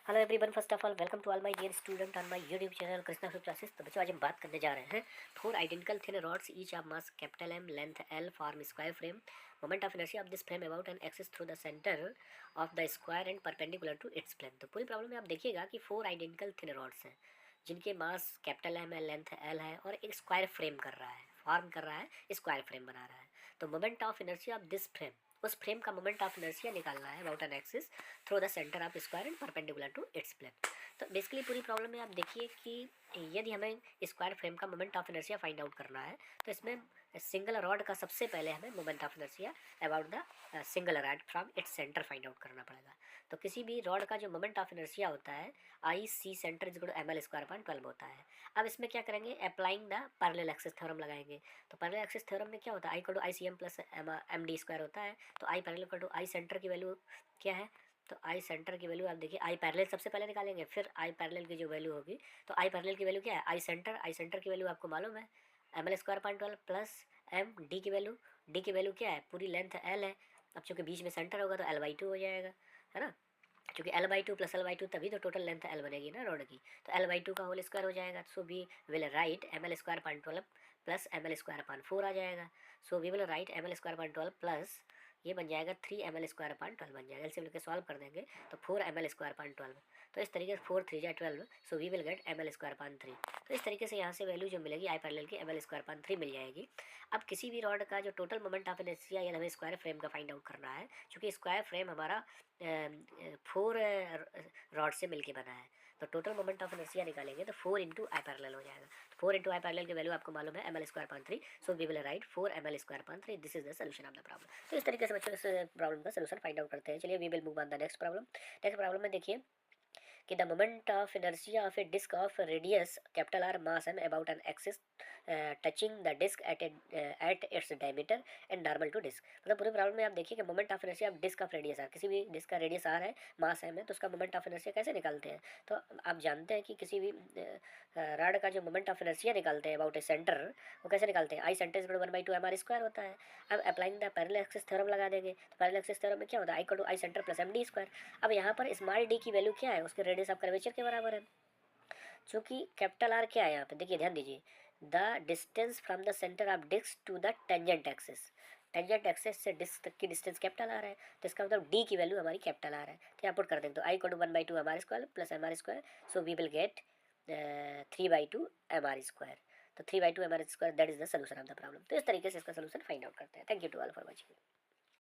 Hello everyone, first of all welcome to all my dear student on my YouTube channel Krishna flip classes. तो बच्चों, आज हम बात करने जा रहे हैं four identical thin rods each of mass capital M, length L, form square frame, moment of inertia of this frame about an axis through the centre of the square and perpendicular to its plane. तो पूरी problem में आप देखिएगा कि four identical thin rods हैं जिनके मास capital M है, length L है और एक स्क्वायर फ्रेम कर रहा है, फॉर्म कर रहा है, स्क्वायर फ्रेम बना रहा है। तो moment of inertia of this frame, उस फ्रेम का मोमेंट ऑफ इनर्शिया निकालना है about an axis through the centre of square and perpendicular to its plane. तो बेसिकली पूरी प्रॉब्लम में आप देखिए कि यदि हमें स्क्वायर फ्रेम का moment of inertia find out करना है तो इसमें सिंगल रॉड का सबसे पहले हमें moment of inertia about the single rod from its centre find out करना पड़ेगा। तो किसी भी रॉड का जो मोमेंट ऑफ इनर्शिया होता है I C center is equal to M L square upon 12 होता है। अब इसमें क्या करेंगे, applying the parallel axis theorem लगाएंगे। तो पैरेलल एक्सिस थ्योरम में क्या होता है, I equal to I C M plus M D square होता है। तो I parallel equal to I center की वैल्यू क्या है, तो आई सेंटर की वैल्यू आप देखिए, आई पैरेलल सबसे पहले निकालेंगे, फिर आई पैरेलल की जो वैल्यू होगी, तो आई पैरेलल की वैल्यू क्या है, आई सेंटर की वैल्यू आपको मालूम है M L square point 12 plus M D की वैल्यू क्या है, पूरी लेंथ एल है। अब चूँकि बीच में सेंटर होगा तो एल बाई टू हो जाएगा, है ना। क्योंकि L by two plus L by to तभी तो टोटल लेंथ एल बनेगी ना रोड की। तो एल बाई टू का होल स्क्वायर हो जाएगा। So we will write M L square point 12 plus M L square point 4 आ जाएगा। So we will write M L square point 12 plus ये बन जाएगा 3 एम एल स्क्वायर पॉइंट 12 बन जाएगा। एलसीएम लेके सॉल्व कर देंगे तो 4 एम एल स्क्वायर पॉइंट 12। तो इस तरीके से 4 3 जा 12, so we will get M L square point 3। तो इस तरीके से यहाँ से वैल्यू जो मिलेगी आई पैरेलल की एम एल स्क्वायर पॉइंट 3 मिल जाएगी। अब किसी भी रॉड का जो टोटल मोमेंट ऑफ इनर्शिया या हमें स्क्वायर फ्रेम का फाइंड आउट करना है, क्योंकि स्क्वायर फ्रेम हमारा 4 रॉड से मिलके बना है। तो टोटल मोमेंट ऑफ इनर्शिया निकालेंगे तो 4 इंटू आई पैरेलल हो जाएगा। 4 इंटू आई पैरेलल की वैल्यू आपको मालूम है M L square point 3। So we will write 4 M L square point 3। This is the solution of the problem. तो इस तरीके से बच्चों इस प्रॉब्लम का सोल्यूशन फाइंड आउट करते हैं। चलिए we will move on the next problem. Next problem में देखिए कि the moment of inertia of a disc of radius capital R mass M about an axis touching the disc at its diameter and normal to disc. मतलब पूरे problem में आप देखिए कि moment of inertia of disc of radius R, किसी भी disc का radius are है, मास एम है, तो उसका मोमेंट ऑफ इनर्शिया कैसे निकालते हैं। तो आप जानते हैं कि किसी भी रॉड का जो मोमेंट ऑफ इनर्शिया निकालते हैं अबाउट ए सेंटर, वो कैसे निकालते हैं, I center is 1/2 M R square होता है। अब applying the parallel axis theorem लगा देंगे। तो पैरेलल एक्सिस थ्योरम में क्या होता है, I equal to I center plus M D square. अब यहाँ पर स्मॉल डी की वैल्यू क्या है, उसके रेडियस ऑफ कर्वेचर के बराबर है। चूँकि कैपिटल आर क्या है यहाँ पे देखिए, ध्यान दीजिए, the distance from the centre of disc to the tangent axis, tangent axis से डिस्क तक की डिस्टेंस कैपिटल आर है। तो इसका मतलब डी की वैल्यू हमारी कैपिटल आर है। तो यहाँ पुट कर देंगे, तो I equal to 1/2 M R square plus M R square. So we will get 3/2 M R square. तो 3/2 M R square that is the solution of the problem. तो इस तरीके से इसका सोल्यूशन फाइंड आउट करते हैं। Thank you to all for watching.